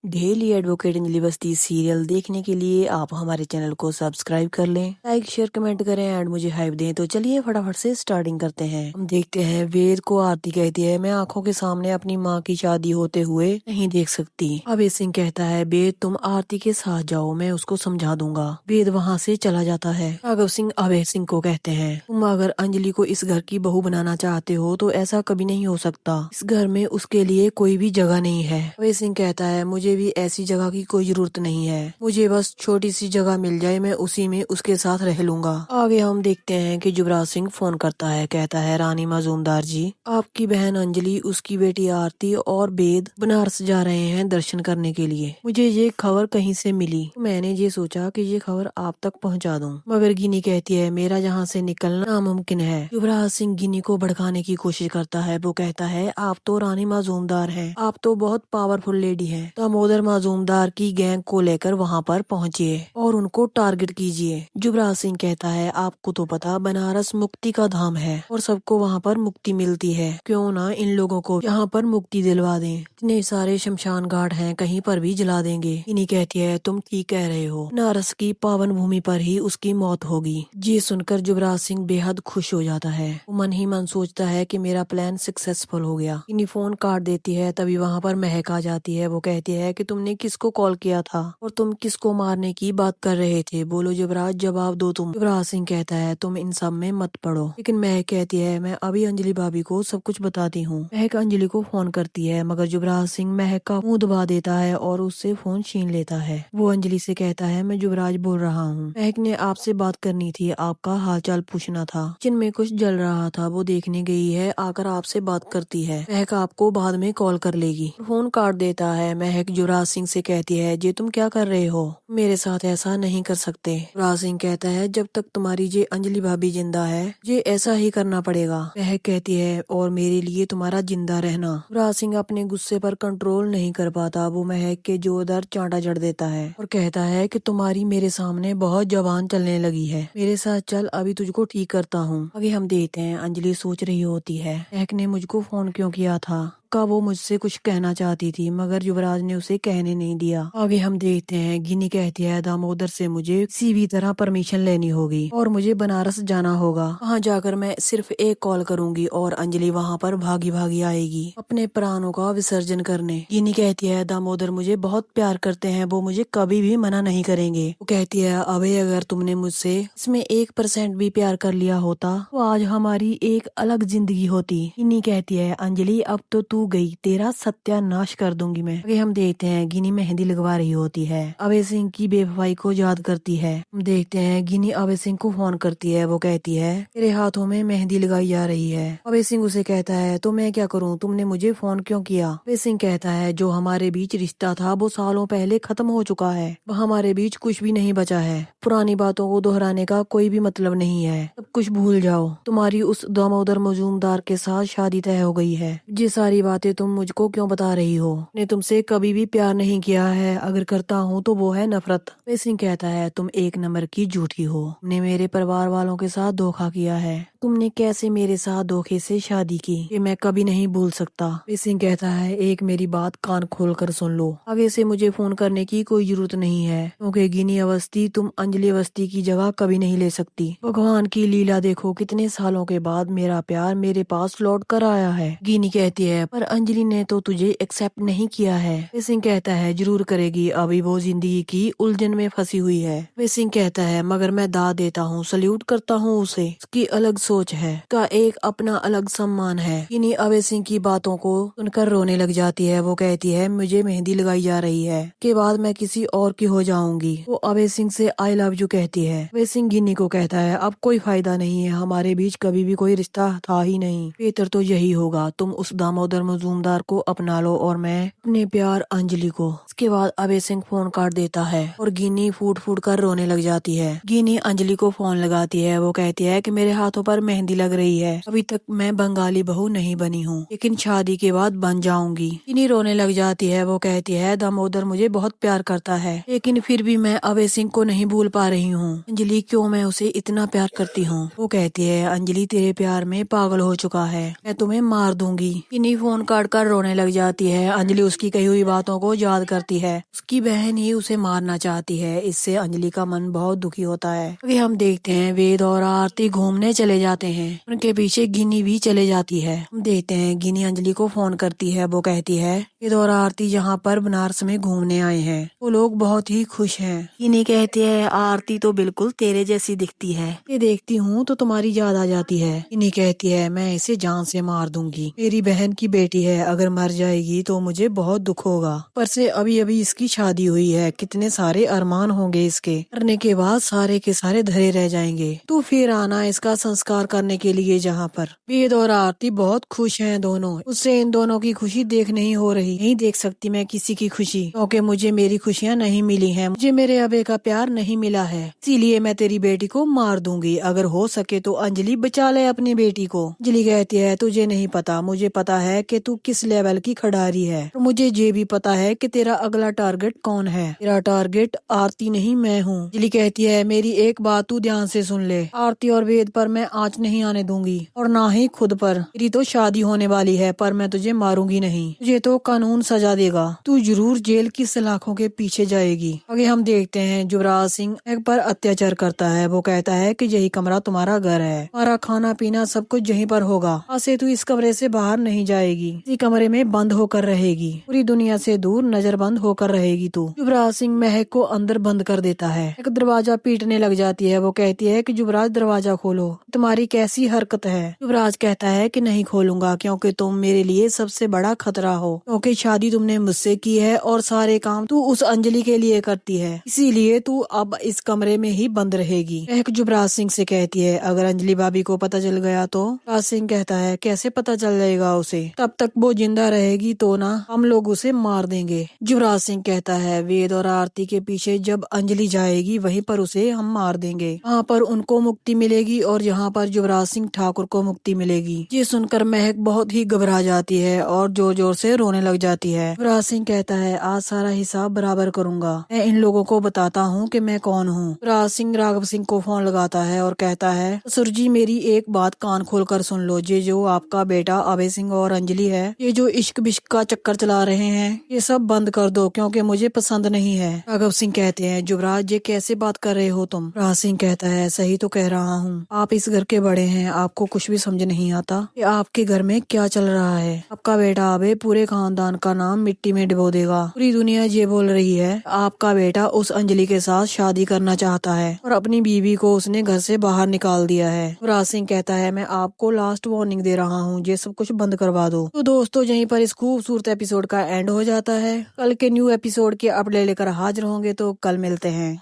Daily advocate Anjali बस्ती serial देखने के लिए आप हमारे चैनल को सब्सक्राइब कर लें, लाइक शेयर कमेंट करें एंड मुझे हाइप दें। तो चलिए फटाफट से स्टार्टिंग करते हैं। हम देखते हैं वेद को आरती कहती है, मैं आंखों के सामने अपनी माँ की शादी होते हुए नहीं देख सकती। अभय सिंह कहता है, वेद तुम आरती के साथ जाओ, मैं उसको समझा दूंगा। वेद वहाँ से चला जाता है। राघव सिंह अभय सिंह को कहते हैं, तुम अगर अंजलि को इस घर की बहू बनाना चाहते हो तो ऐसा कभी नहीं हो सकता। इस घर में उसके लिए कोई भी जगह नहीं है। अभय सिंह कहता है, मुझे भी ऐसी जगह की कोई जरूरत नहीं है, मुझे बस छोटी सी जगह मिल जाए, मैं उसी में उसके साथ रह लूंगा। आगे हम देखते हैं कि युवराज सिंह फोन करता है, कहता है, रानी मजूमदार जी, आपकी बहन अंजलि, उसकी बेटी आरती और वेद बनारस जा रहे हैं दर्शन करने के लिए। मुझे ये खबर कहीं से मिली तो मैंने ये सोचा कि ये खबर आप तक पहुंचा दूं। मगर गिनी कहती है, मेरा यहाँ से निकलना नामुमकिन है। युवराज सिंह गिनी को भड़काने की कोशिश करता है। वो कहता है, आप तो रानी मजूमदार हैं, आप तो बहुत पावरफुल लेडी हैं। दामोदर मजूमदार की गैंग को लेकर वहाँ पर पहुँचिए और उनको टारगेट कीजिए। युवराज सिंह कहता है, आपको तो पता बनारस मुक्ति का धाम है और सबको वहाँ पर मुक्ति मिलती है, क्यों ना इन लोगों को यहाँ पर मुक्ति दिलवा दें। इतने सारे शमशान घाट हैं, कहीं पर भी जला देंगे। इन्हीं कहती है, तुम ठीक कह रहे हो, बनारस की पावन भूमि पर ही उसकी मौत होगी। ये सुनकर युवराज सिंह बेहद खुश हो जाता है। वो मन ही मन सोचता है कि मेरा प्लान सक्सेसफुल हो गया। इन्हीं फोन काट देती है। तभी वहाँ पर महक आ जाती है। वो कहती है कि तुमने किसको कॉल किया था और तुम किसको मारने की बात कर रहे थे, बोलो युवराज, जवाब दो तुम। युवराज सिंह कहता है, तुम इन सब में मत पड़ो। लेकिन महक कहती है, मैं अभी अंजलि भाभी को सब कुछ बताती हूँ। महक अंजलि को फोन करती है, मगर युवराज सिंह महक का मुंह दबा देता है और उससे फोन छीन लेता है। वो अंजलि से कहता है, मैं युवराज बोल रहा हूँ, महक ने आपसे बात करनी थी, आपका हालचाल पूछना था। जिनमें कुछ जल रहा था वो देखने गई है, आकर आपसे बात करती है। महक आपको बाद में कॉल कर लेगी। फोन काट देता है। महक युवराज सिंह से कहती है, ये तुम क्या कर रहे हो, मेरे साथ ऐसा नहीं कर सकते। युवराज सिंह कहता है, जब तक तुम्हारी ये अंजलि भाभी जिंदा है ये ऐसा ही करना पड़ेगा। महक कहती है, और मेरे लिए तुम्हारा जिंदा रहना। युवराज सिंह अपने गुस्से पर कंट्रोल नहीं कर पाता। वो महक के जोरदार चांटा जड़ देता है और कहता है कि तुम्हारी मेरे सामने बहुत जबान चलने लगी है, मेरे साथ चल, अभी तुझको ठीक करता हूँ। आगे हम देखते हैं अंजलि सोच रही होती है, महक ने मुझको फोन क्यों किया था, का वो मुझसे कुछ कहना चाहती थी, मगर युवराज ने उसे कहने नहीं दिया। आगे हम देखते हैं गिनी कहती है, दामोदर से मुझे किसी भी तरह परमिशन लेनी होगी और मुझे बनारस जाना होगा। वहाँ जाकर मैं सिर्फ एक कॉल करूंगी और अंजलि वहाँ पर भागी भागी आएगी अपने प्राणों का विसर्जन करने। गिनी कहती है, दामोदर मुझे बहुत प्यार करते हैं, वो मुझे कभी भी मना नहीं करेंगे। वो कहती है, अबे अगर तुमने मुझसे इसमें 1% भी प्यार कर लिया होता तो आज हमारी एक अलग जिंदगी होती। गिनी कहती है, अंजलि अब तो तू गई, तेरा सत्यानाश कर दूंगी मैं। आगे हम देखते हैं गिनी मेहंदी लगवा रही होती है, अभय सिंह की बेवफाई को याद करती है। हम देखते हैं गिनी अभय सिंह को फोन करती है। वो कहती है, तेरे हाथों में मेहंदी लगाई जा रही है। अभय सिंह उसे कहता है, तो मैं क्या करूं, तुमने मुझे फोन क्यों किया। अभय सिंह कहता है, जो हमारे बीच रिश्ता था वो सालों पहले खत्म हो चुका है, हमारे बीच कुछ भी नहीं बचा है, पुरानी बातों को दोहराने का कोई भी मतलब नहीं है, सब कुछ भूल जाओ, तुम्हारी उस दामोदर मजूमदार के साथ शादी तय हो गई है। ये सारी बातें तुम मुझको क्यों बता रही हो, ने तुमसे कभी भी प्यार नहीं किया है, अगर करता हूँ तो वो है नफरत। अभय सिंह कहता है, तुम एक नंबर की झूठी हो, तुमने मेरे परिवार वालों के साथ धोखा किया है, तुमने कैसे मेरे साथ धोखे से शादी की, ये मैं कभी नहीं भूल सकता। अभय सिंह कहता है, एक मेरी बात कान खोल कर सुन लो, आगे से मुझे फोन करने की कोई जरूरत नहीं है, क्योंकि गिनी अवस्थी तुम अंजलि अवस्थी की जगह कभी नहीं ले सकती। भगवान की लीला देखो, कितने सालों के बाद मेरा प्यार मेरे पास लौट कर आया है। गिनी कहती है, पर अंजलि ने तो तुझे एक्सेप्ट नहीं किया है। अभय सिंह कहता है, जरूर करेगी, अभी वो जिंदगी की उलझन में फंसी हुई है। अभय सिंह कहता है, मगर मैं दाद देता हूँ, सल्यूट करता हूँ उसे, उसकी अलग सोच है, का एक अपना अलग सम्मान है। गिनी अभय सिंह की बातों को सुनकर रोने लग जाती है। वो कहती है, मुझे मेहंदी लगाई जा रही है, के बाद मैं किसी और की हो जाऊंगी। वो अभय सिंह से आई लव यू कहती है। अभय सिंह गिनी को कहता है, अब कोई फायदा नहीं है, हमारे बीच कभी भी कोई रिश्ता था ही नहीं, बेहतर तो यही होगा तुम उस दामोदर मजूमदार को अपना लो और मैं अपने प्यार अंजलि को। इसके बाद अभय सिंह फोन काट देता है और गिनी फूट फूट कर रोने लग जाती है। गिनी अंजलि को फोन लगाती है। वो कहती है कि मेरे हाथों पर मेहंदी लग रही है, अभी तक मैं बंगाली बहू नहीं बनी हूँ, लेकिन शादी के बाद बन जाऊंगी। गिनी रोने लग जाती है। वो कहती है, दामोदर मुझे बहुत प्यार करता है, लेकिन फिर भी मैं अभय सिंह को नहीं भूल पा रही हूँ। अंजलि, क्यों मैं उसे इतना प्यार करती हूँ। वो कहती है, अंजलि तेरे प्यार में पागल हो चुका है, मैं तुम्हें मार दूंगी। गिनी फोन काट कर रोने लग जाती है। अंजलि उसकी कही हुई बातों को याद करती करती है। उसकी बहन ही उसे मारना चाहती है। इससे अंजलि का मन बहुत दुखी होता है। अभी हम देखते हैं वेद और आरती घूमने चले जाते हैं। उनके पीछे गिनी भी चले जाती है। हम देखते हैं गिनी अंजलि को फोन करती है। वो कहती है वेद और आरती यहाँ पर बनारस में घूमने आए हैं। वो लोग बहुत ही खुश हैं। गिनी कहती है आरती तो बिल्कुल तेरे जैसी दिखती है। ये देखती हूँ तो तुम्हारी याद आ जाती है। गिनी कहती है मैं इसे जान से मार दूंगी। मेरी बहन की बेटी है, अगर मर जाएगी तो मुझे बहुत दुख होगा। पर से अभी अभी इसकी शादी हुई है, कितने सारे अरमान होंगे इसके। मरने के बाद सारे के सारे धरे रह जाएंगे। तू फिर आना इसका संस्कार करने के लिए। जहाँ पर वेद और आरती बहुत खुश हैं दोनों। उससे इन दोनों की खुशी देख नहीं हो रही। नहीं देख सकती मैं किसी की खुशी, क्योंकि मुझे मेरी खुशियाँ नहीं मिली हैं। मुझे मेरे अबे का प्यार नहीं मिला है, इसीलिए मैं तेरी बेटी को मार दूंगी। अगर हो सके तो अंजलि बचा ले अपनी बेटी को। अंजलि कहती है तुझे नहीं पता, मुझे पता है कि तू किस लेवल की खिलाड़ी है। और मुझे ये भी पता है कि तेरा अगला टारगेट कौन है। तेरा टारगेट आरती नहीं मैं हूँ। अंजलि कहती है मेरी एक बात तू ध्यान से सुन ले, आरती और वेद पर मैं आँच नहीं आने दूंगी और ना ही खुद पर। तेरी तो शादी होने वाली है, पर मैं तुझे मारूंगी नहीं। तुझे तो कानून सजा देगा, तू जरूर जेल की सलाखों के पीछे जाएगी। आगे हम देखते हैं युवराज सिंह एक पर अत्याचार करता है। वो कहता है कि यही कमरा तुम्हारा घर है, हमारा खाना पीना सब कुछ यहीं पर होगा। आज से तू इस कमरे से बाहर नहीं जाएगी, इसी कमरे में बंद होकर रहेगी। पूरी दुनिया से दूर नजरबंद होकर रहेगी तू। युवराज सिंह महक को अंदर बंद कर देता है। एक दरवाजा पीटने लग जाती है। वो कहती है कि युवराज दरवाजा खोलो, तुम्हारी कैसी हरकत है। युवराज कहता है कि नहीं खोलूंगा, क्योंकि तुम मेरे लिए सबसे बड़ा खतरा हो। क्योंकि शादी तुमने मुझसे की है और सारे काम तू उस अंजलि के लिए करती है, इसीलिए तू अब इस कमरे में ही बंद रहेगी। महक युवराज सिंह से कहती है अगर अंजलि भाभी को पता चल गया तो। युवराज सिंह कहता है कैसे पता चल जाएगा उसे, तब तक वो जिंदा रहेगी तो ना हम लोग उसे मार देंगे। युवराज सिंह कहता है वेद और आरती के पीछे जब अंजलि जाएगी वहीं पर उसे हम मार देंगे। वहाँ पर उनको मुक्ति मिलेगी और यहाँ पर युवराज सिंह ठाकुर को मुक्ति मिलेगी। ये सुनकर महक बहुत ही घबरा जाती है और जोर जोर से रोने लग जाती है। युवराज सिंह कहता है आज सारा हिसाब बराबर करूंगा, मैं इन लोगों को बताता हूँ कि मैं कौन हूँ। युवराज सिंह राघव सिंह को फोन लगाता है और कहता है ससुर जी मेरी एक बात कान खोल कर सुन लो। ये जो आपका बेटा अभय सिंह और अंजलि है, ये जो इश्क बिश्क का चक्कर चला रहे हैं, ये सब बंद कर दो, क्योंकि मुझे पसंद नहीं है। राघव सिंह कहते हैं युवराज ये कैसे बात कर रहे हो तुम। युवराज सिंह कहता है सही तो कह रहा हूँ, आप इस घर के बड़े हैं, आपको कुछ भी समझ नहीं आता कि आपके घर में क्या चल रहा है। आपका बेटा अभय पूरे खानदान का नाम मिट्टी में डुबो देगा। पूरी दुनिया ये बोल रही है आपका बेटा उस अंजलि के साथ शादी करना चाहता है और अपनी बीवी को उसने घर से बाहर निकाल दिया है। युवराज सिंह कहता है मैं आपको लास्ट वार्निंग दे रहा हूँ, ये सब कुछ बंद करवा दो। तो दोस्तों यहीं पर इस खूबसूरत एपिसोड का एंड हो जाता है। कल के न्यू एपिसोड के अपडेट लेकर हाजिर होंगे, तो कल मिलते हैं।